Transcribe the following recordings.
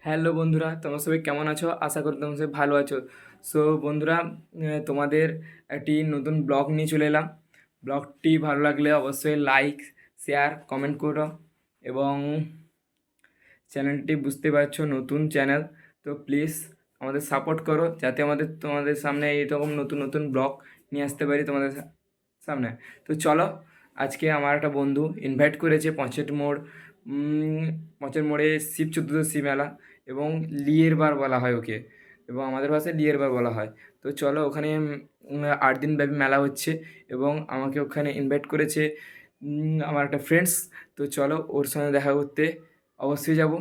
Hello বন্ধুরা, তোমরা সবাই কেমন আছো? আশা করি তোমরা সবাই ভালো আছো। সো বন্ধুরা, তোমাদের একটি নতুন ব্লগ নিয়ে চলে এলাম। ব্লগটি ভালো লাগলে অবশ্যই লাইক, শেয়ার, কমেন্ট করো এবং চ্যানেলটি বুঝতে পারছো নতুন চ্যানেল, তো প্লিজ আমাদের সাপোর্ট করো যাতে তোমাদের সামনে এইরকম নতুন নতুন ব্লগ নিয়ে আসতে পারি তোমাদের সামনে। তো চলো, আজকে আমার একটা বন্ধু ইনভাইট করেছে পঞ্চায়েত মোড়ে শিব চতুর্দশী মেলা এবং লিয়ের বার বলা হয় ওকে, এবং আমাদের ভাষায় লিয়ের বার বলা হয়। তো চলো, ওখানে 8 দিন ব্যাপী মেলা হচ্ছে এবং আমাকে ওখানে ইনভাইট করেছে আমার একটা ফ্রেন্ডস। তো চলো, ওর সঙ্গে দেখা করতে অবশ্যই যাব।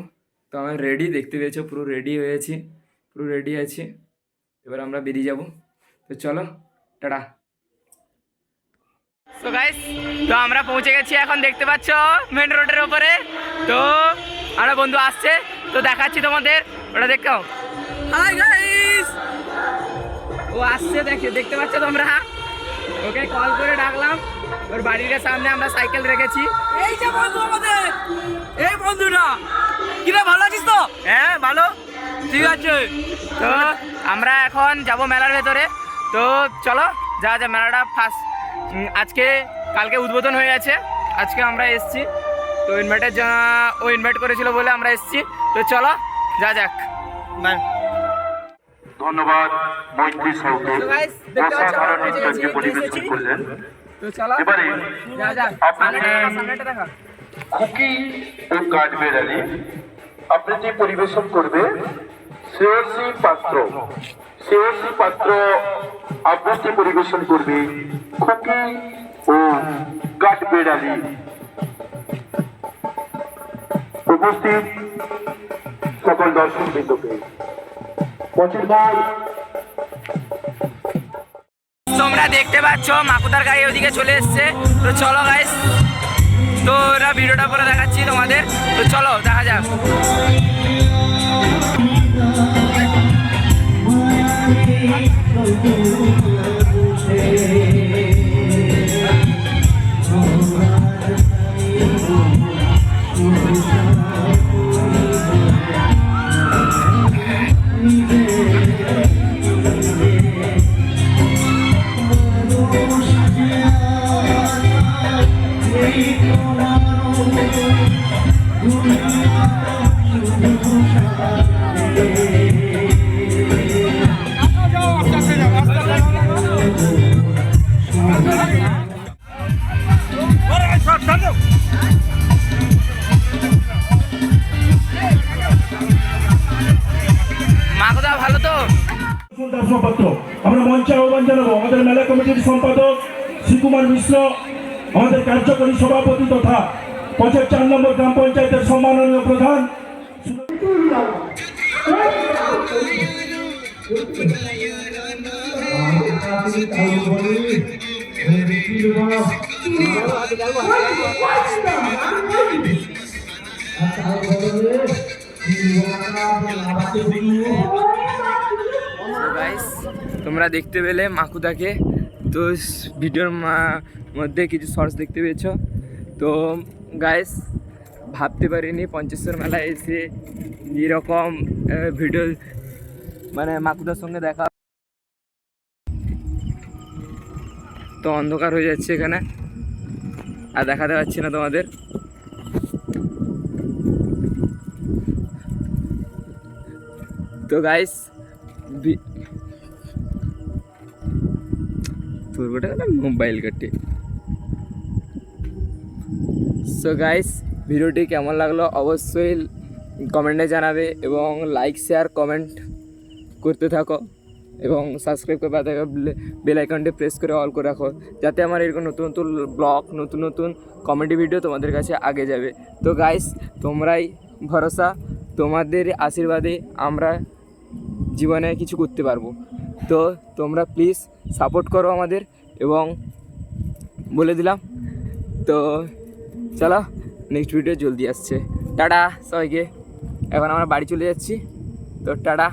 তো আমি রেডি, দেখতে পেয়েছো পুরো রেডি হয়েছি, পুরো রেডি আছি। এবার আমরা বেরিয়ে যাব। তো চলো, টাটা। তো গাইস, তো আমরা পৌঁছে গেছি এখন, দেখতে পাচ্ছ মেন রোডের ওপরে। তো আমরা বন্ধু আসছে, তো দেখাচ্ছি তোমাদের, ওটা দেখো। হাই গাইস, ও আসছে, দেখতে পাচ্ছ তোমরা। ওকে কল করে ডাকলাম, ওর বাড়ির সামনে আমরা সাইকেল রেখেছি। এই যে বন্ধু আমাদের, এই বন্ধুটা কিরে, ভালো আছিস তো? হ্যাঁ ভালো, ঠিক আছে। তো আমরা এখন যাব মেলার ভেতরে। তো চলো যা মেলাটা ফার্স্ট কালকে উদ্বোধন হয়ে গেছে, আজকে আমরা এসছি। তো ও ইনভাইট করেছিল বলে আমরা এসছি। তো চলো যা যাক। ধন্যবাদ মৈত্রী সাউকে অসাধারণ নৃত্যকে পরিবেশন করলেন। এবারে কুকি ও কাঠবেড়ালি আবৃত্তি পরিবেশন করবে শ্রেয়সী পাত্র। শ্রেয়সী পাত্র আবৃত্তি পরিবেশন করবে কুকি ও কাঠবেড়ালি। উপস্থিত সকল দর্শক বৃন্দকে তোমরা দেখতে পাচ্ছ মাকুদার গাড়ি ওদিকে চলে এসছে। তো চলো গাইস, তো ওরা ভিডিওটা পরে দেখাচ্ছি তোমাদের। তো চলো দেখা যাক। মাকুদা ভালো তো? আমরা মঞ্চে আহ্বান জানাবো আমাদের মেলা কমিটির সম্পাদক শ্রীকুমার মিশ্র, আমাদের কার্যকরী সভাপতি তথা 4 নম্বর গ্রাম পঞ্চায়েতের সম্মাননীয় প্রধান। তোমরা দেখতে পেলে মাকুদাকে। তো ভিডিওর মধ্যে কিছু শর্টস দেখতে পেয়েছ। তো গাইস, ভাবতে পারিনি পঞ্চেশ্বর মেলায় এসে এরকম ভিডিও মানে মাকুদার সঙ্গে দেখা। তো অন্ধকার হয়ে যাচ্ছে এখানে, আর দেখাতে পাচ্ছি না তোমাদের। তো গাইস, মোবাইল কাটে। সো গাইস, ভিডিওটি কেমন লাগলো অবশ্যই কমেন্টে জানাবে এবং লাইক, শেয়ার, কমেন্ট করতে থাকো এবং সাবস্ক্রাইব করে পাশে বেল আইকনটি প্রেস করে অল করে রাখো, যাতে আমার এরকম নতুন নতুন ব্লগ, নতুন নতুন কমেডি ভিডিও তোমাদের কাছে আগে যাবে। তো গাইস, তোমরাই ভরসা, তোমাদের আশীর্বাদে আমরা জীবনে কিছু করতে পারবো। তো তোমরা প্লিজ সাপোর্ট করো আমাদের, এবং বলে দিলাম। তো চলো, নেক্সট ভিডিও জলদি আসছে। টাটা সবাইকে। এখন আমরা বাড়ি চলে যাচ্ছি। তো টাটা।